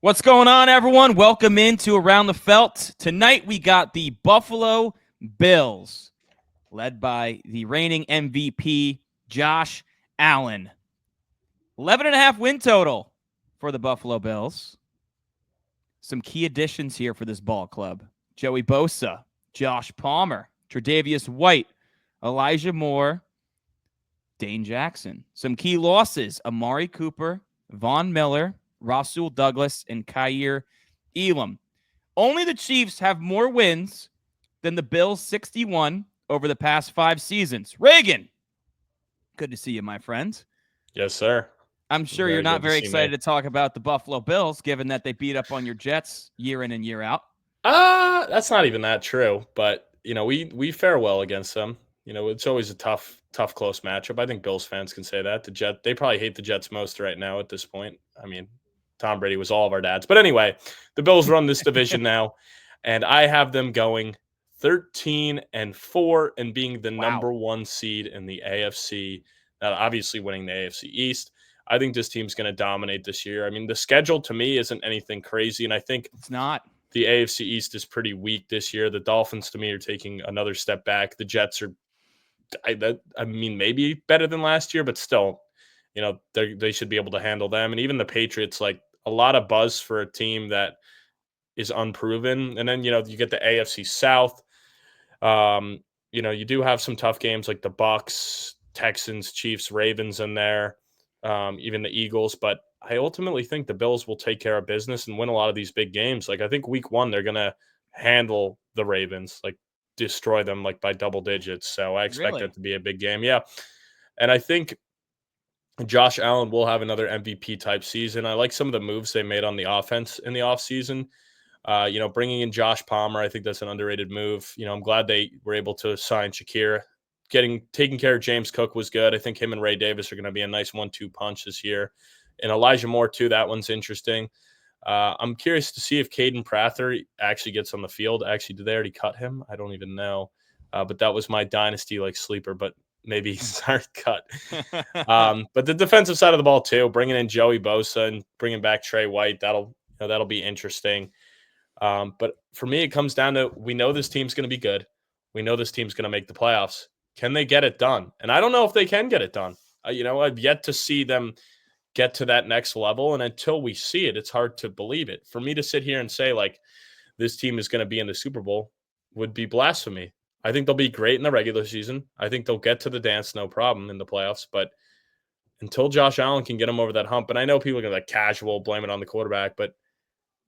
What's going on, everyone? Welcome into Around the Felt. Tonight we got the Buffalo Bills, led by the reigning MVP, Josh Allen. 11.5 win total for the Buffalo Bills. Some key additions here for this ball club. Joey Bosa, Josh Palmer, Tre'Davious White, Elijah Moore, Dane Jackson. Some key losses: Amari Cooper, Von Miller, Rasul Douglas, and Shakir. Only the Chiefs have more wins than the Bills' 61 over the past 5 seasons. Reagan, good to see you, my friend. Yes, sir. I'm sure you're not very excited to talk about the Buffalo Bills, given that they beat up on your Jets year in and year out. That's not even that true, but we fare well against them. It's always a tough, close matchup. I think Bills fans can say that. They probably hate the Jets most right now at this point. I mean, Tom Brady was all of our dads. But anyway, the Bills run this division now, and I have them going 13-4 and being the number 1 seed in the AFC. Now, obviously winning the AFC East. I think this team's going to dominate this year. I mean, the schedule to me isn't anything crazy, and I think it's not. The AFC East is pretty weak this year. The Dolphins, to me, are taking another step back. The Jets are, maybe better than last year, but still, they should be able to handle them. And even the Patriots, like a lot of buzz for a team that is unproven. And then, you get the AFC South. You do have some tough games like the Bucks, Texans, Chiefs, Ravens in there, even the Eagles. But I ultimately think the Bills will take care of business and win a lot of these big games. Like I think week 1, they're going to handle the Ravens, like destroy them like by double digits. So I expect that to be a big game. Yeah. And I think Josh Allen will have another MVP type season. I like some of the moves they made on the offense in the offseason. Bringing in Josh Palmer, I think that's an underrated move. I'm glad they were able to sign Shakir. Taking care of James Cook was good. I think him and Ray Davis are going to be a nice 1-2 punch this year. And Elijah Moore, too, that one's interesting. I'm curious to see if Caden Prather actually gets on the field. Actually, did they already cut him? I don't even know. But that was my dynasty sleeper, but maybe he's already cut. But the defensive side of the ball, too, bringing in Joey Bosa and bringing back Trey White, that'll be interesting. But for me, it comes down to we know this team's going to be good. We know this team's going to make the playoffs. Can they get it done? And I don't know if they can get it done. I've yet to see them get to that next level. And until we see it, it's hard to believe it. For me to sit here and say, this team is going to be in the Super Bowl would be blasphemy. I think they'll be great in the regular season. I think they'll get to the dance, no problem, in the playoffs. But until Josh Allen can get them over that hump, and I know people are going to casual, blame it on the quarterback, but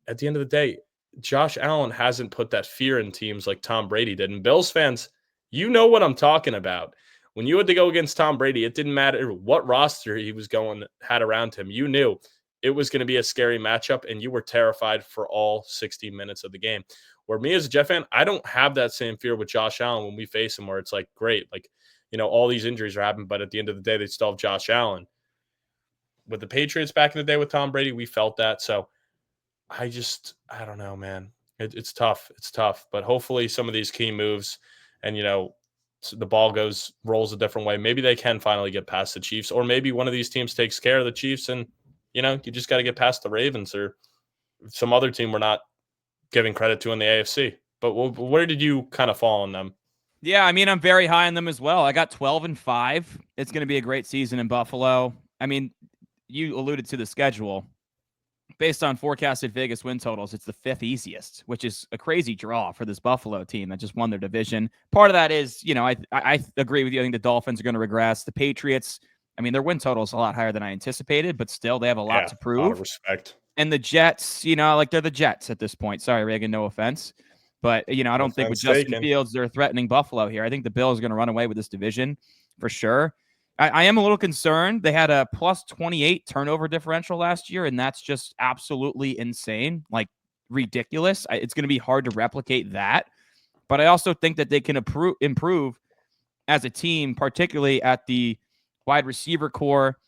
at the end of the day, Josh Allen hasn't put that fear in teams like Tom Brady did. And Bills fans, you know what I'm talking about. When you had to go against Tom Brady, it didn't matter what roster he had around him. You knew it was going to be a scary matchup, and you were terrified for all 60 minutes of the game. Where me as a Jet fan, I don't have that same fear with Josh Allen when we face him, where it's great. All these injuries are happening, but at the end of the day, they still have Josh Allen. With the Patriots back in the day with Tom Brady, we felt that. So I don't know, man. It's tough. It's tough. But hopefully some of these key moves and, the ball rolls a different way. Maybe they can finally get past the Chiefs, or maybe one of these teams takes care of the Chiefs and, you just got to get past the Ravens or some other team we're not giving credit to in the AFC. But where did you kind of fall on them? Yeah, I mean, I'm very high on them as well. I got 12-5. It's going to be a great season in Buffalo. I mean, you alluded to the schedule. Based on forecasted Vegas win totals, it's the 5th easiest, which is a crazy draw for this Buffalo team that just won their division. Part of that is, I agree with you. I think the Dolphins are going to regress. The Patriots, I mean, their win total is a lot higher than I anticipated, but still they have a lot to prove. A lot of respect. And the Jets, they're the Jets at this point. Sorry, Reagan, no offense. But, I don't think with Justin Fields, they're threatening Buffalo here. I think the Bills are going to run away with this division for sure. I am a little concerned. They had a plus 28 turnover differential last year, and that's just absolutely insane, ridiculous. It's going to be hard to replicate that. But I also think that they can improve as a team, particularly at the wide receiver core.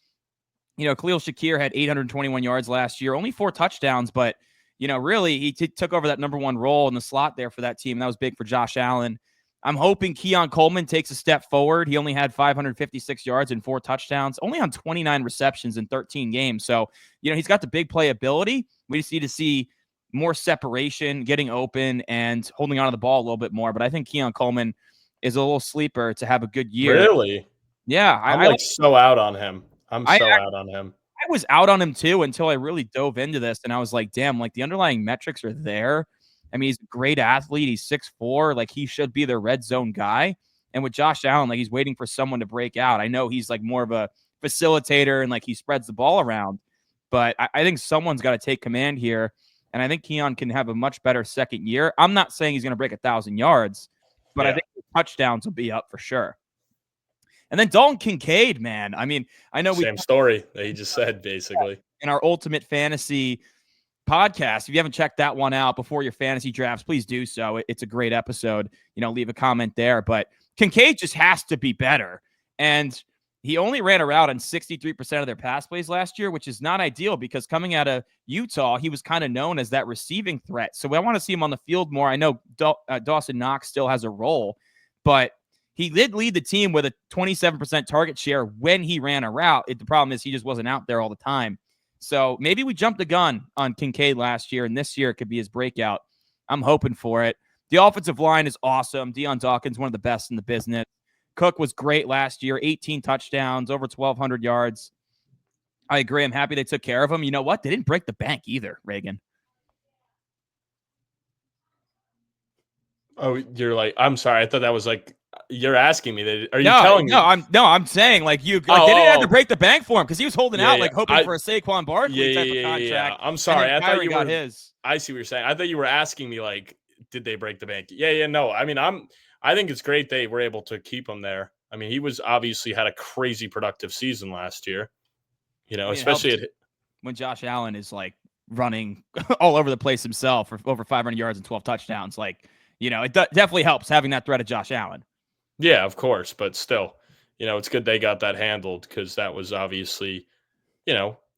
Khalil Shakir had 821 yards last year, only 4 touchdowns, but, really he took over that number 1 role in the slot there for that team. That was big for Josh Allen. I'm hoping Keon Coleman takes a step forward. He only had 556 yards and 4 touchdowns, only on 29 receptions in 13 games. So, he's got the big play ability. We just need to see more separation, getting open, and holding on to the ball a little bit more. But I think Keon Coleman is a little sleeper to have a good year. Really? Yeah. I'm so out on him. I'm so out on him. I was out on him too until I really dove into this, and I was like, damn, like the underlying metrics are there. I mean, he's a great athlete. He's 6'4". Like, he should be the red zone guy. And with Josh Allen, like, he's waiting for someone to break out. I know he's like more of a facilitator and like he spreads the ball around, but I think someone's got to take command here. And I think Keon can have a much better second year. I'm not saying he's going to break 1,000 yards, but I think the touchdowns will be up for sure. And then Dalton Kincaid, man. I mean, I know same story that he just said, basically. In our Ultimate Fantasy podcast, if you haven't checked that one out before your fantasy drafts, please do so. It's a great episode. Leave a comment there. But Kincaid just has to be better. And he only ran a route on 63% of their pass plays last year, which is not ideal because coming out of Utah, he was kind of known as that receiving threat. So I want to see him on the field more. I know Dawson Knox still has a role, but he did lead the team with a 27% target share when he ran a route. The problem is he just wasn't out there all the time. So maybe we jumped the gun on Kincaid last year, and this year it could be his breakout. I'm hoping for it. The offensive line is awesome. Deion Dawkins, one of the best in the business. Cook was great last year, 18 touchdowns, over 1,200 yards. I agree. I'm happy they took care of him. You know what? They didn't break the bank either, Reagan. Oh, you're like, I'm sorry. I thought that was like, you're asking me. Are you telling me? I'm saying like they didn't have to break the bank for him because he was holding out like hoping for a Saquon Barkley type of contract. Yeah. I'm sorry. I thought you got his. I see what you're saying. I thought you were asking me like, did they break the bank? Yeah. No. I mean, I think it's great they were able to keep him there. I mean, he was obviously had a crazy productive season last year. Especially when Josh Allen is like running all over the place himself for over 500 yards and 12 touchdowns. Like, it definitely helps having that threat of Josh Allen. Yeah, of course. But still, it's good they got that handled because that was obviously,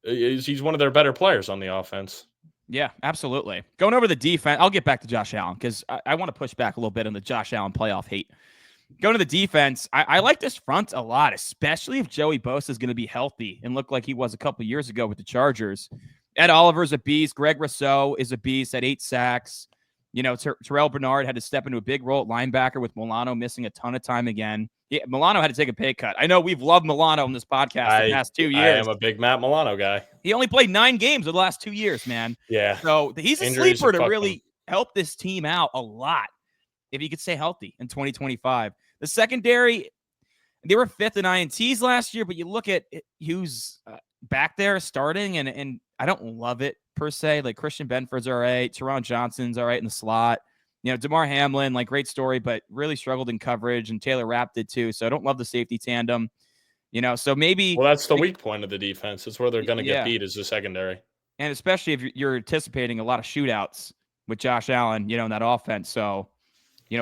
he's one of their better players on the offense. Yeah, absolutely. Going over the defense, I'll get back to Josh Allen because I want to push back a little bit on the Josh Allen playoff hate. Going to the defense, I like this front a lot, especially if Joey Bosa is going to be healthy and look like he was a couple of years ago with the Chargers. Ed Oliver's a beast. Greg Rousseau is a beast at 8 sacks. Terrell Bernard had to step into a big role at linebacker with Milano missing a ton of time again. Yeah, Milano had to take a pay cut. I know we've loved Milano on this podcast the past 2 years. I am a big Matt Milano guy. He only played 9 games in the last 2 years, man. Yeah. So he's a sleeper to really help this team out a lot if he could stay healthy in 2025. The secondary, they were 5th in INTs last year, but you look at who's back there starting, and I don't love it per se. Like Christian Benford's all right. Teron Johnson's all right in the slot. DeMar Hamlin, like great story, but really struggled in coverage, and Taylor Rapp did too. So I don't love the safety tandem. So maybe. Well, that's the weak point of the defense. It's where they're going to get beat is the secondary. And especially if you're anticipating a lot of shootouts with Josh Allen, in that offense. So,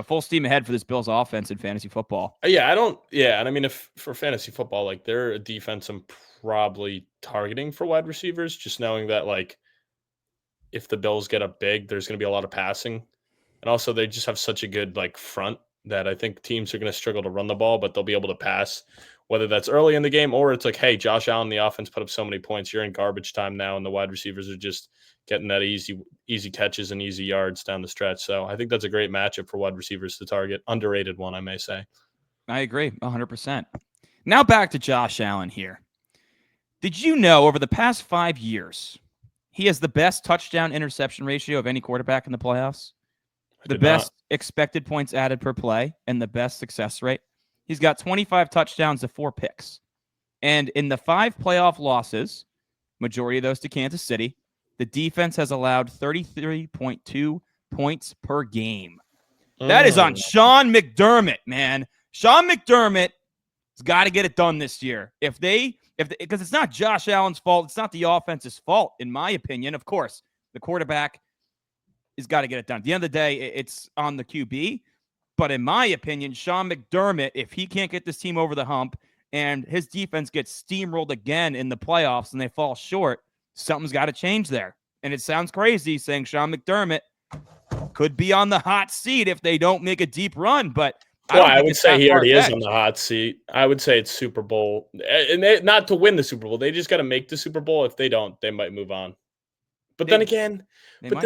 full steam ahead for this Bills offense in fantasy football. Yeah, and I mean, if for fantasy football, like they're a defense I'm probably targeting for wide receivers, just knowing that like if the Bills get up big, there's going to be a lot of passing. And also they just have such a good like front that I think teams are going to struggle to run the ball, but they'll be able to pass, whether that's early in the game or it's like, hey, Josh Allen, the offense put up so many points. You're in garbage time now, and the wide receivers are just getting that easy catches and easy yards down the stretch. So I think that's a great matchup for wide receivers to target. Underrated one, I may say. I agree 100%. Now back to Josh Allen here. Did you know over the past 5 years, he has the best touchdown interception ratio of any quarterback in the playoffs? The best expected points added per play and the best success rate. He's got 25 touchdowns to 4 picks. And in the 5 playoff losses, majority of those to Kansas City, the defense has allowed 33.2 points per game. That is on Sean McDermott, man. Sean McDermott has got to get it done this year. Because it's not Josh Allen's fault. It's not the offense's fault, in my opinion. Of course, the quarterback has got to get it done. At the end of the day, it's on the QB. But in my opinion, Sean McDermott, if he can't get this team over the hump and his defense gets steamrolled again in the playoffs and they fall short, something's got to change there. And it sounds crazy saying Sean McDermott could be on the hot seat if they don't make a deep run. But I Well, don't I think would it's say that he already is on far-fetched. the hot seat. I would say it's Super Bowl, and not to win the Super Bowl. They just got to make the Super Bowl. If they don't, they might move on. But then They again, they might.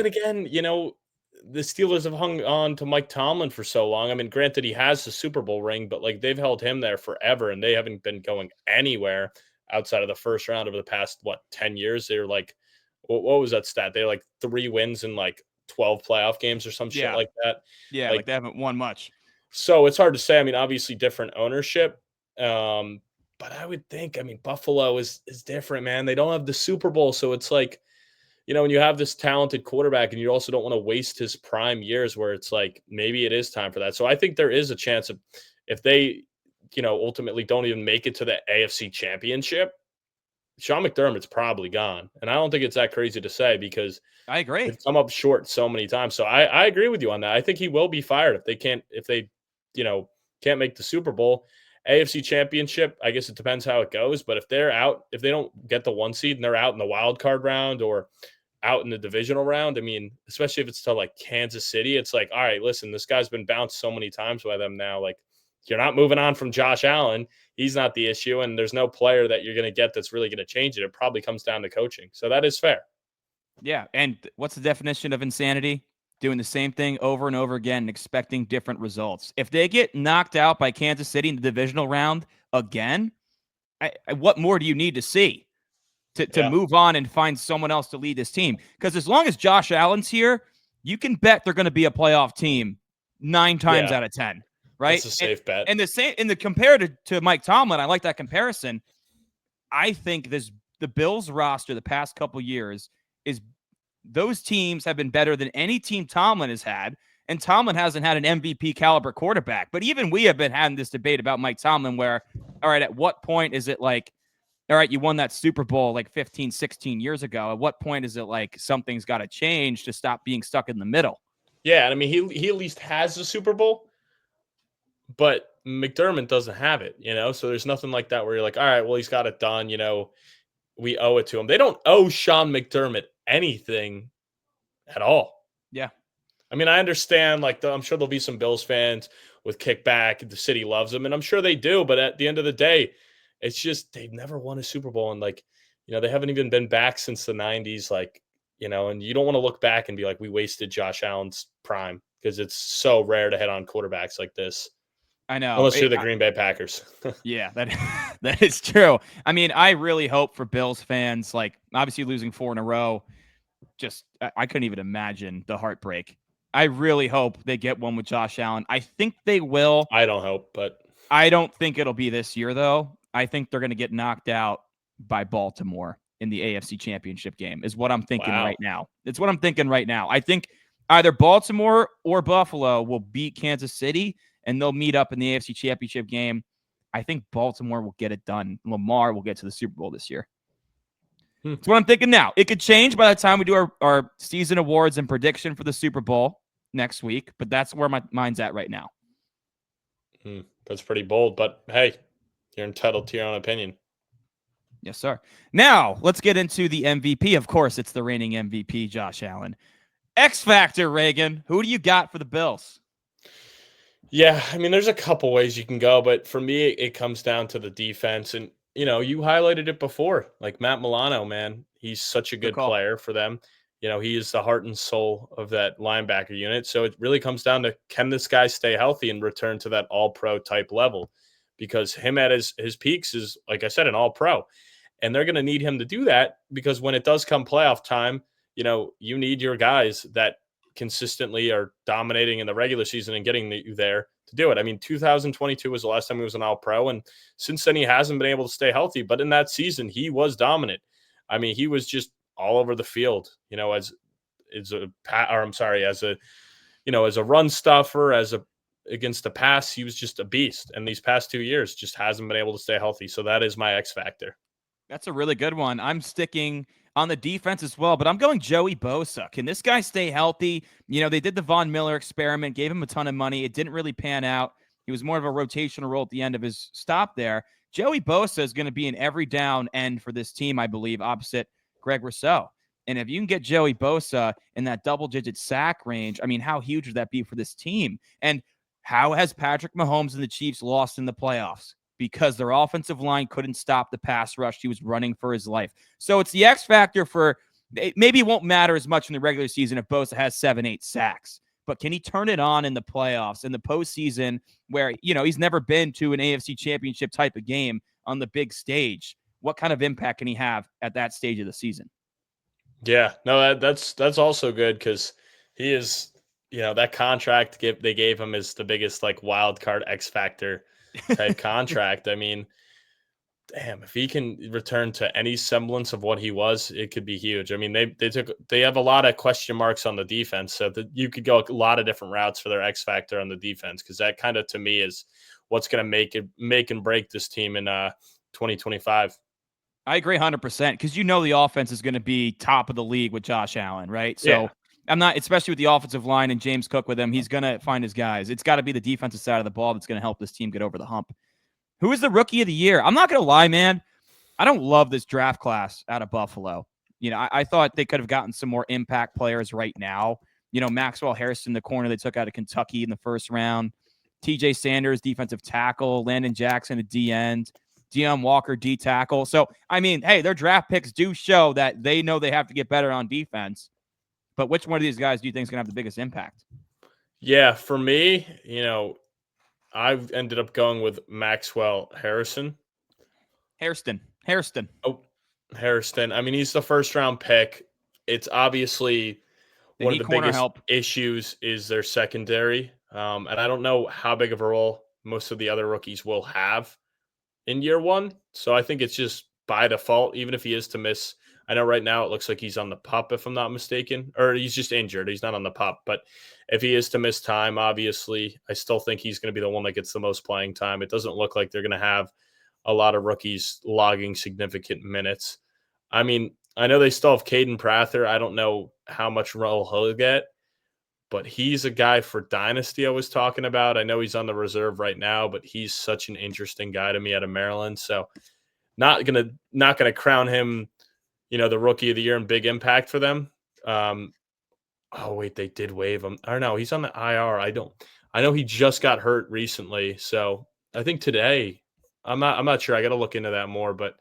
the Steelers have hung on to Mike Tomlin for so long. I mean, granted, he has the Super Bowl ring, but like they've held him there forever, and they haven't been going anywhere outside of the first round over the past 10 years. They're like, what was that stat? They like 3 wins in like 12 playoff games or some shit Yeah. like that. Yeah, like Like, they haven't won much. so it's hard to say. I mean, obviously different ownership. Um, but I would think, I mean, Buffalo is different, man. They don't have the Super Bowl, so it's like, when you have this talented quarterback and you also don't want to waste his prime years where it's like maybe it is time for that. So I think there is a chance of if they, ultimately don't even make it to the AFC Championship, Sean McDermott's probably gone. And I don't think it's that crazy to say because I agree. they've come up short so many times. So I agree with you on that. I think he will be fired if they, can't make the Super Bowl. AFC Championship, I guess it depends how it goes. But if they're out, if they don't get the 1 seed and they're out in the wild card round or out in the divisional round, I mean, especially if it's to like Kansas City, it's like, all right, listen, this guy's been bounced so many times by them now. Like, you're not moving on from Josh Allen. He's not the issue. And there's no player that you're going to get that's really going to change it. It probably comes down to coaching. So that is fair. Yeah, and what's the definition of insanity? Doing the same thing over and over again and expecting different results. If they get knocked out by Kansas City in the divisional round again, what more do you need to see to Yeah. move on and find someone else to lead this team? Because as long as Josh Allen's here, you can bet they're going to be a playoff team 9 times Yeah. out of 10, right? That's a safe bet. And the same in the compared to Mike Tomlin, I like that comparison. I think the Bills roster the past couple years is those teams have been better than any team Tomlin has had. And Tomlin hasn't had an MVP caliber quarterback. But even we have been having this debate about Mike Tomlin where, all right, at what point is it like, all right, you won that Super Bowl like 15, 16 years ago. At what point is it like something's got to change to stop being stuck in the middle? Yeah. And I mean, he at least has the Super Bowl, but McDermott doesn't have it, So there's nothing like that where you're like, all right, well, he's got it done, we owe it to him. They don't owe Sean McDermott anything at all. Yeah. I mean, I understand, like, I'm sure there'll be some Bills fans with kickback. The city loves them, and I'm sure they do. But at the end of the day, it's just they've never won a Super Bowl. And, like, they haven't even been back since the 90s. Like, and you don't want to look back and be like, we wasted Josh Allen's prime because it's so rare to hit on quarterbacks like this. I know. Unless you're the Green Bay Packers. Yeah, that is true. I mean, I really hope for Bills fans, like, obviously losing 4 in a row, just I couldn't even imagine the heartbreak. I really hope they get one with Josh Allen. I think they will. I don't hope, but I don't think it'll be this year, though. I think they're going to get knocked out by Baltimore in the AFC Championship game, is what I'm thinking right now. It's what I'm thinking right now. I think either Baltimore or Buffalo will beat Kansas City, and they'll meet up in the AFC Championship game. I think Baltimore will get it done. Lamar will get to the Super Bowl this year. That's what I'm thinking now. It could change by the time we do our season awards and prediction for the Super Bowl next week, but that's where my mind's at right now. That's pretty bold, but hey, you're entitled to your own opinion. Yes, sir. Now, let's get into the MVP. Of course, it's the reigning MVP, Josh Allen. X Factor, Reagan. Who do you got for the Bills? Yeah, I mean, there's a couple ways you can go, but for me, it comes down to the defense. And, you highlighted it before, like Matt Milano, man. He's such a good player for them. He is the heart and soul of that linebacker unit. So it really comes down to, can this guy stay healthy and return to that all-pro type level? Because him at his peaks is, like I said, an all-pro. And they're going to need him to do that because when it does come playoff time, you need your guys that consistently are dominating in the regular season and getting you there to do it. I mean, 2022 was the last time he was an all-pro, and since then he hasn't been able to stay healthy. But in that season, he was dominant. I mean, he was just all over the field, as a run stuffer, against the pass, he was just a beast. And these past 2 years just hasn't been able to stay healthy. So that is my X factor. That's a really good one. I'm sticking on the defense as well, but I'm going Joey Bosa. Can this guy stay healthy? They did the Von Miller experiment, gave him a ton of money. It didn't really pan out. He was more of a rotational role at the end of his stop there. Joey Bosa is going to be an every down end for this team, I believe, opposite Greg Rousseau. And if you can get Joey Bosa in that double-digit sack range, I mean, how huge would that be for this team? And How has Patrick Mahomes and the Chiefs lost in the playoffs? Because their offensive line couldn't stop the pass rush. He was running for his life. So it's the X factor for maybe it won't matter as much in the regular season if Bosa has 7-8 sacks. But can he turn it on in the playoffs, in the postseason, where, he's never been to an AFC championship type of game on the big stage? What kind of impact can he have at that stage of the season? Yeah, no, that's also good because he is, that contract they gave him is the biggest like wild card X factor type contract. I mean, damn, if he can return to any semblance of what he was, it could be huge. I mean, they have a lot of question marks on the defense, so that you could go a lot of different routes for their X factor on the defense, because that kind of to me is what's going to make and break this team in 2025. I agree 100% because the offense is going to be top of the league with Josh Allen, right? So Yeah. I'm not, especially with the offensive line and James Cook with him, he's going to find his guys. It's got to be the defensive side of the ball that's going to help this team get over the hump. Who is the rookie of the year? I'm not going to lie, man. I don't love this draft class out of Buffalo. I thought they could have gotten some more impact players right now. Maxwell Hairston, the corner they took out of Kentucky in the first round. TJ Sanders, defensive tackle. Landon Jackson, a D end. Deion Walker, D tackle. So, I mean, hey, their draft picks do show that they know they have to get better on defense. But which one of these guys do you think is going to have the biggest impact? Yeah, for me, I've ended up going with Maxwell Harrison. Hairston. Oh, Hairston. I mean, he's the first round pick. It's obviously one of the biggest issues is their secondary. And I don't know how big of a role most of the other rookies will have in year one. So I think it's just by default, even if he is to miss. I know right now it looks like he's on the PUP, if I'm not mistaken, or he's just injured. He's not on the PUP. But if he is to miss time, obviously, I still think he's going to be the one that gets the most playing time. It doesn't look like they're going to have a lot of rookies logging significant minutes. I mean, I know they still have Caden Prather. I don't know how much role he'll get, but he's a guy for Dynasty I was talking about. I know he's on the reserve right now, but he's such an interesting guy to me out of Maryland. So not gonna crown him, the rookie of the year and big impact for them. Oh wait, they did waive him. Or no, he's on the IR. I know he just got hurt recently. So I think today, I'm not sure. I got to look into that more, but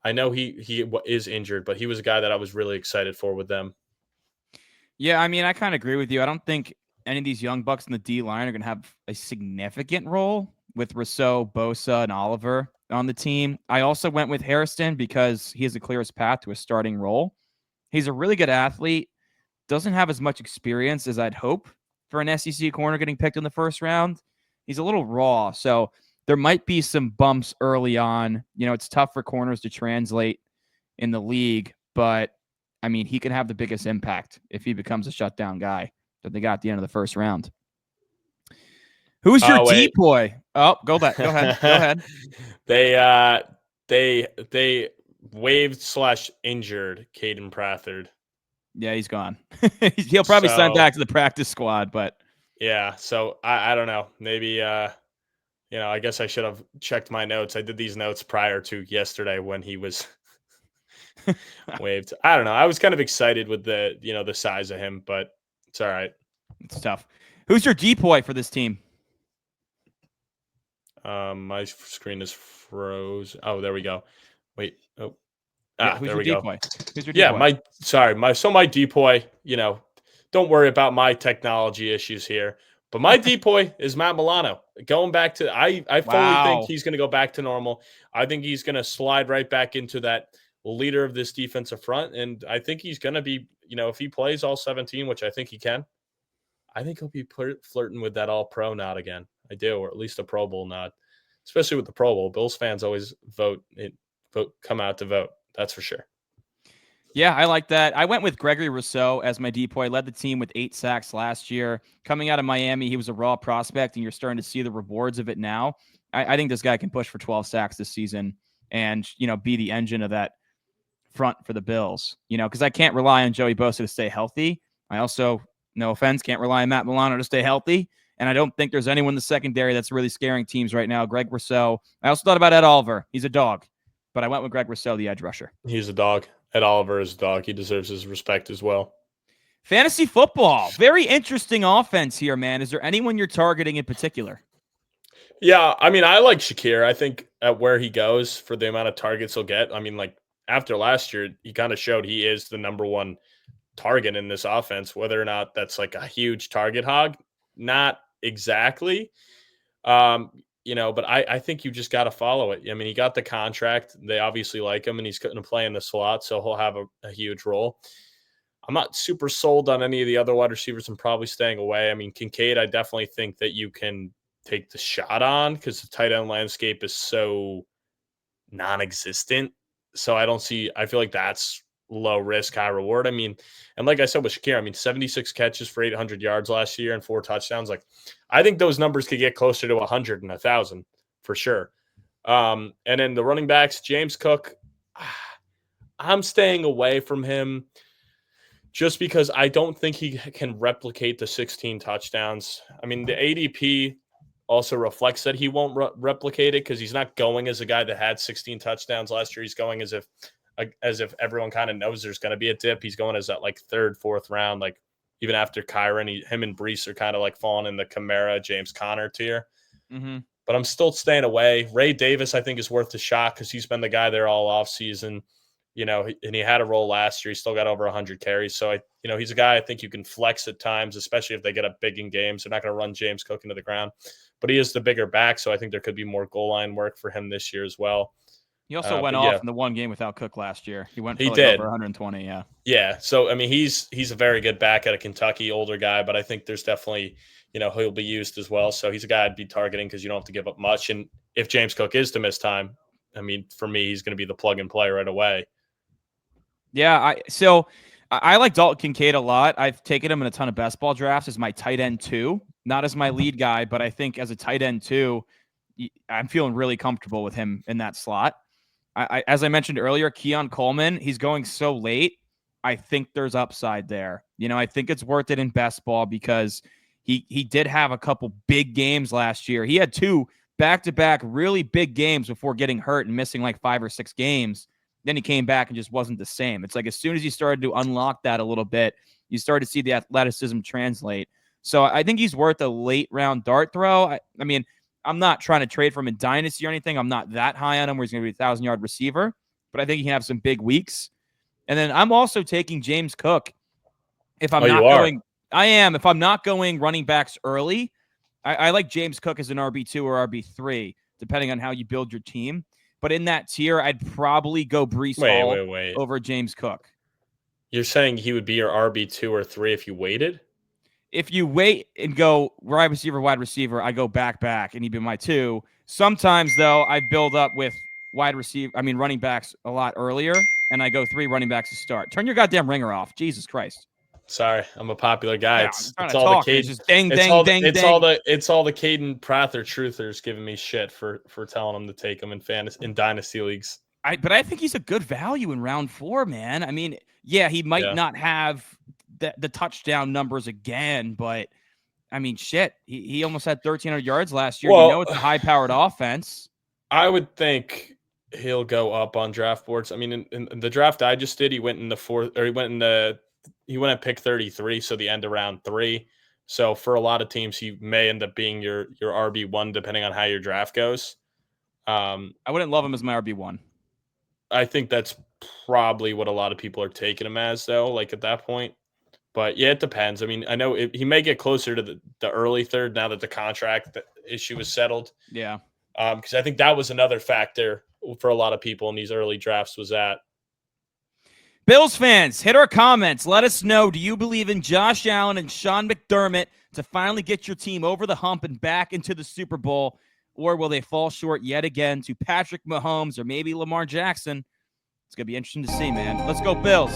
I know he is injured, but he was a guy that I was really excited for with them. Yeah, I mean, I kind of agree with you. I don't think any of these young bucks in the D line are going to have a significant role with Rousseau, Bosa, and Oliver on the team. I also went with Hairston because he has the clearest path to a starting role. He's a really good athlete, doesn't have as much experience as I'd hope for an SEC corner getting picked in the first round. He's a little raw, so there might be some bumps early on. It's tough for corners to translate in the league, but I mean, he can have the biggest impact if he becomes a shutdown guy that they got at the end of the first round. Who's your decoy? Oh, go ahead. Go ahead. They waived/injured Caden Prather. Yeah, he's gone. He'll probably sign back to the practice squad, but yeah. So I don't know. Maybe I guess I should have checked my notes. I did these notes prior to yesterday when he was waived. I don't know. I was kind of excited with the size of him, but it's all right. It's tough. Who's your decoy for this team? My screen is froze. Oh, there we go. Wait. Oh, who's there we decoy? go. Who's your Yeah, decoy? my decoy. Don't worry about my technology issues here. But my decoy is Matt Milano. Going back to, I fully think he's going to go back to normal. I think he's going to slide right back into that leader of this defensive front. And I think he's going to be, if he plays all 17, which I think he can, I think he'll be flirting with that all-pro nod again. I do, or at least a Pro Bowl nod, especially with the Pro Bowl. Bills fans always come out to vote. That's for sure. Yeah, I like that. I went with Gregory Rousseau as my decoy. Led the team with 8 sacks last year. Coming out of Miami, he was a raw prospect, and you're starting to see the rewards of it now. I think this guy can push for 12 sacks this season and, be the engine of that front for the Bills. Because I can't rely on Joey Bosa to stay healthy. I also, no offense, can't rely on Matt Milano to stay healthy. And I don't think there's anyone in the secondary that's really scaring teams right now. Greg Rousseau. I also thought about Ed Oliver. He's a dog. But I went with Greg Rousseau, the edge rusher. He's a dog. Ed Oliver is a dog. He deserves his respect as well. Fantasy football, very interesting offense here, man. Is there anyone you're targeting in particular? Yeah, I mean, I like Shakir. I think at where he goes for the amount of targets he'll get. I mean, like after last year, he kind of showed he is the number one target in this offense. Whether or not that's like a huge target hog, not exactly. But I think you just got to follow it. I mean, he got the contract. They obviously like him, and he's going to play in the slot, so he'll have a huge role. I'm not super sold on any of the other wide receivers. I'm probably staying away. I mean, Kincaid, I definitely think that you can take the shot on because the tight end landscape is so non-existent. So I feel like that's low risk, high reward. I mean, and like I said with Shakir, I mean, 76 catches for 800 yards last year and 4 touchdowns. Like, I think those numbers could get closer to 100 and 1,000 for sure. And then the running backs, James Cook, I'm staying away from him just because I don't think he can replicate the 16 touchdowns. I mean, the ADP also reflects that he won't replicate it because he's not going as a guy that had 16 touchdowns last year. He's going as if everyone kind of knows there's going to be a dip. He's going as that like third, fourth round, like even after Kyron, him and Brees are kind of like falling in the Kamara, James Conner tier. Mm-hmm. But I'm still staying away. Ray Davis, I think, is worth a shot because he's been the guy there all offseason. And he had a role last year. He still got over 100 carries. So, he's a guy I think you can flex at times, especially if they get up big in games. They're not going to run James Cook into the ground. But he is the bigger back, so I think there could be more goal line work for him this year as well. He also went off in the one game without Cook last year. He went for over 120, yeah. Yeah, so, I mean, he's a very good back out of Kentucky, older guy, but I think there's definitely, he'll be used as well. So he's a guy I'd be targeting because you don't have to give up much. And if James Cook is to miss time, I mean, for me, he's going to be the plug and play right away. Yeah, I like Dalton Kincaid a lot. I've taken him in a ton of best ball drafts as my tight end 2, not as my lead guy, but I think as a tight end 2, I'm feeling really comfortable with him in that slot. As I mentioned earlier, Keon Coleman, he's going so late. I think there's upside there. I think it's worth it in best ball because he did have a couple big games last year. He had 2 back-to-back really big games before getting hurt and missing like 5 or 6 games. Then he came back and just wasn't the same. It's like as soon as you started to unlock that a little bit, you started to see the athleticism translate. So I think he's worth a late round dart throw. I mean, I'm not trying to trade for him in Dynasty or anything. I'm not that high on him where he's going to be a 1,000-yard receiver, but I think he can have some big weeks. And then I'm also taking James Cook. If I'm not going running backs early, I like James Cook as an RB2 or RB3, depending on how you build your team. But in that tier, I'd probably go Brees Hall over James Cook. You're saying he would be your RB2 or 3 if you waited? If you wait and go wide receiver, I go back, and he'd be my 2. Sometimes, though, I build up with running backs a lot earlier, and I go 3 running backs to start. Turn your goddamn ringer off. Jesus Christ. Sorry, I'm a popular guy. Yeah, it's all the Caden. It's just ding, ding, ding. It's all the Caden Prather truthers giving me shit for telling them to take him in dynasty leagues. But I think he's a good value in round 4, man. I mean, yeah, he might not have the touchdown numbers again, but I mean, shit, he almost had 1,300 yards last year. Well, it's a high-powered offense. I would think he'll go up on draft boards. I mean, in the draft I just did, he went in the 4th, or he went at pick 33, so the end of round 3. So for a lot of teams, he may end up being your RB1, depending on how your draft goes. I wouldn't love him as my RB1. I think that's probably what a lot of people are taking him as, though, like at that point. But yeah, it depends. I mean, I know he may get closer to the early 3rd now that the contract issue is settled. Yeah. Because I think that was another factor for a lot of people in these early drafts was that. Bills fans, hit our comments. Let us know, do you believe in Josh Allen and Sean McDermott to finally get your team over the hump and back into the Super Bowl? Or will they fall short yet again to Patrick Mahomes or maybe Lamar Jackson? It's going to be interesting to see, man. Let's go, Bills.